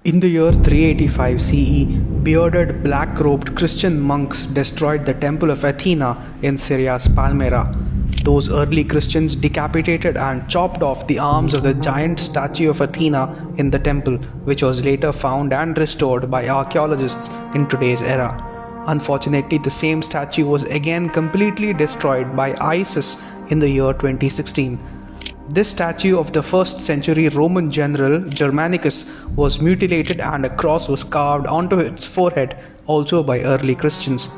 In the year 385 CE, bearded black-robed Christian monks destroyed the temple of Athena in Syria's Palmyra. Those early Christians decapitated and chopped off the arms of the giant statue of Athena in the temple, which was later found and restored by archaeologists in today's era. Unfortunately, the same statue was again completely destroyed by ISIS in the year 2016. This statue of the 1st century Roman general Germanicus was mutilated and a cross was carved onto its forehead, also by early Christians.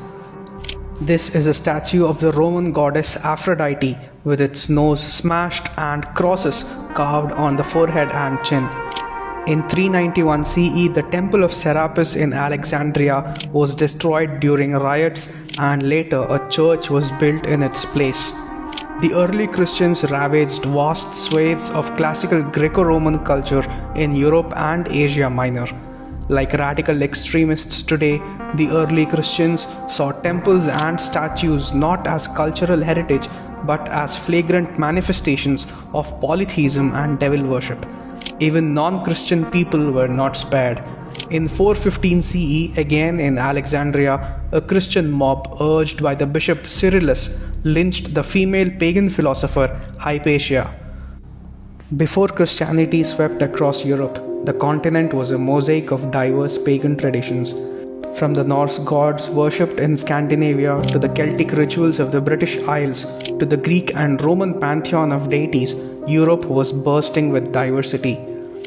This is a statue of the Roman goddess Aphrodite with its nose smashed and crosses carved on the forehead and chin. In 391 CE, the temple of Serapis in Alexandria was destroyed during riots, and later a church was built in its place. The early Christians ravaged vast swathes of classical Greco-Roman culture in Europe and Asia Minor. Like radical extremists today, the early Christians saw temples and statues not as cultural heritage but as flagrant manifestations of polytheism and devil worship. Even non-Christian people were not spared. In 415 CE, again in Alexandria, a Christian mob urged by the bishop Cyrillus lynched the female pagan philosopher Hypatia. Before Christianity swept across Europe, the continent was a mosaic of diverse pagan traditions. From the Norse gods worshipped in Scandinavia to the Celtic rituals of the British Isles to the Greek and Roman pantheon of deities, Europe was bursting with diversity.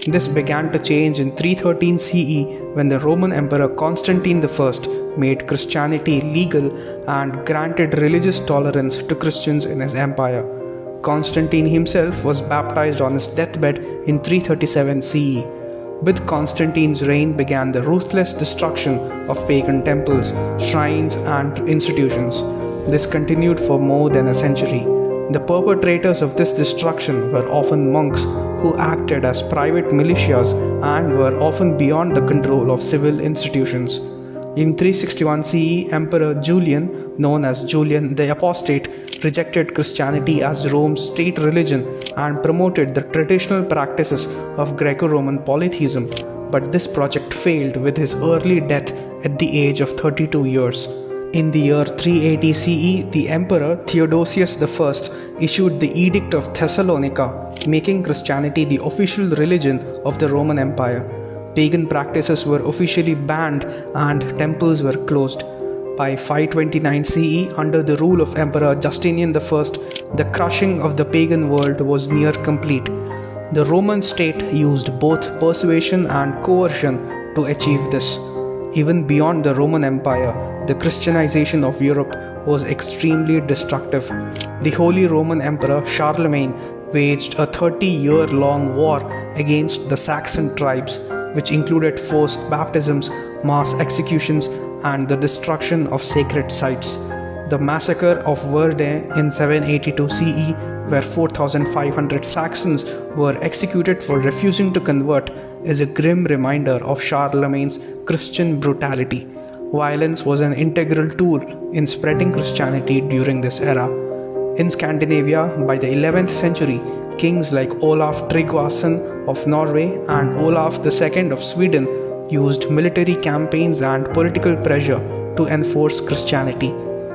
This began to change in 313 CE when the Roman Emperor Constantine I made Christianity legal and granted religious tolerance to Christians in his empire. Constantine himself was baptized on his deathbed in 337 CE. With Constantine's reign began the ruthless destruction of pagan temples, shrines, and institutions. This continued for more than a century. The perpetrators of this destruction were often monks who acted as private militias and were often beyond the control of civil institutions. In 361 CE, Emperor Julian, known as Julian the Apostate, rejected Christianity as Rome's state religion and promoted the traditional practices of Greco-Roman polytheism, but this project failed with his early death at the age of 32 years. In the year 380 CE, the Emperor Theodosius I issued the Edict of Thessalonica, making Christianity the official religion of the Roman Empire. Pagan practices were officially banned and temples were closed. By 529 CE, under the rule of Emperor Justinian I, the crushing of the pagan world was near complete. The Roman state used both persuasion and coercion to achieve this. Even beyond the Roman Empire, the Christianization of Europe was extremely destructive. The Holy Roman Emperor Charlemagne waged a 30-year-long war against the Saxon tribes, which included forced baptisms, mass executions, and the destruction of sacred sites. The massacre of Verdun in 782 CE, where 4,500 Saxons were executed for refusing to convert, is a grim reminder of Charlemagne's Christian brutality. Violence was an integral tool in spreading Christianity during this era. In Scandinavia, by the 11th century, kings like Olaf Tryggvason of Norway and Olaf II of Sweden used military campaigns and political pressure to enforce Christianity.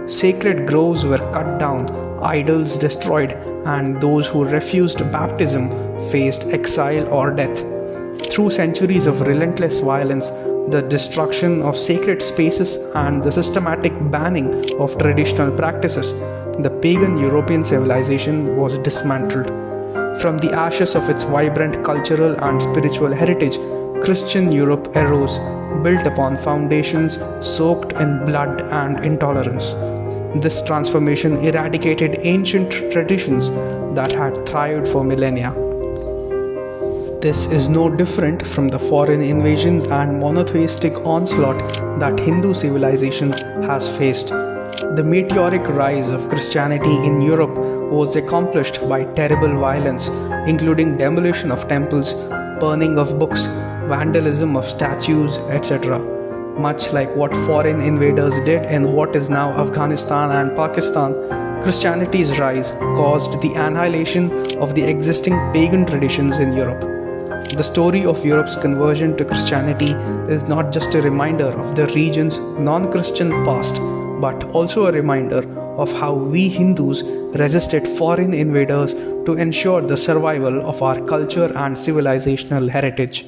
Sacred groves were cut down, idols destroyed, and those who refused baptism faced exile or death. Through centuries of relentless violence, the destruction of sacred spaces, and the systematic banning of traditional practices, the pagan European civilization was dismantled. From the ashes of its vibrant cultural and spiritual heritage, Christian Europe arose, built upon foundations soaked in blood and intolerance. This transformation eradicated ancient traditions that had thrived for millennia. This is no different from the foreign invasions and monotheistic onslaught that Hindu civilization has faced. The meteoric rise of Christianity in Europe was accomplished by terrible violence, including demolition of temples, burning of books, vandalism of statues, etc. Much like what foreign invaders did in what is now Afghanistan and Pakistan, Christianity's rise caused the annihilation of the existing pagan traditions in Europe. The story of Europe's conversion to Christianity is not just a reminder of the region's non Christian past, but also a reminder of how we Hindus resisted foreign invaders to ensure the survival of our culture and civilizational heritage.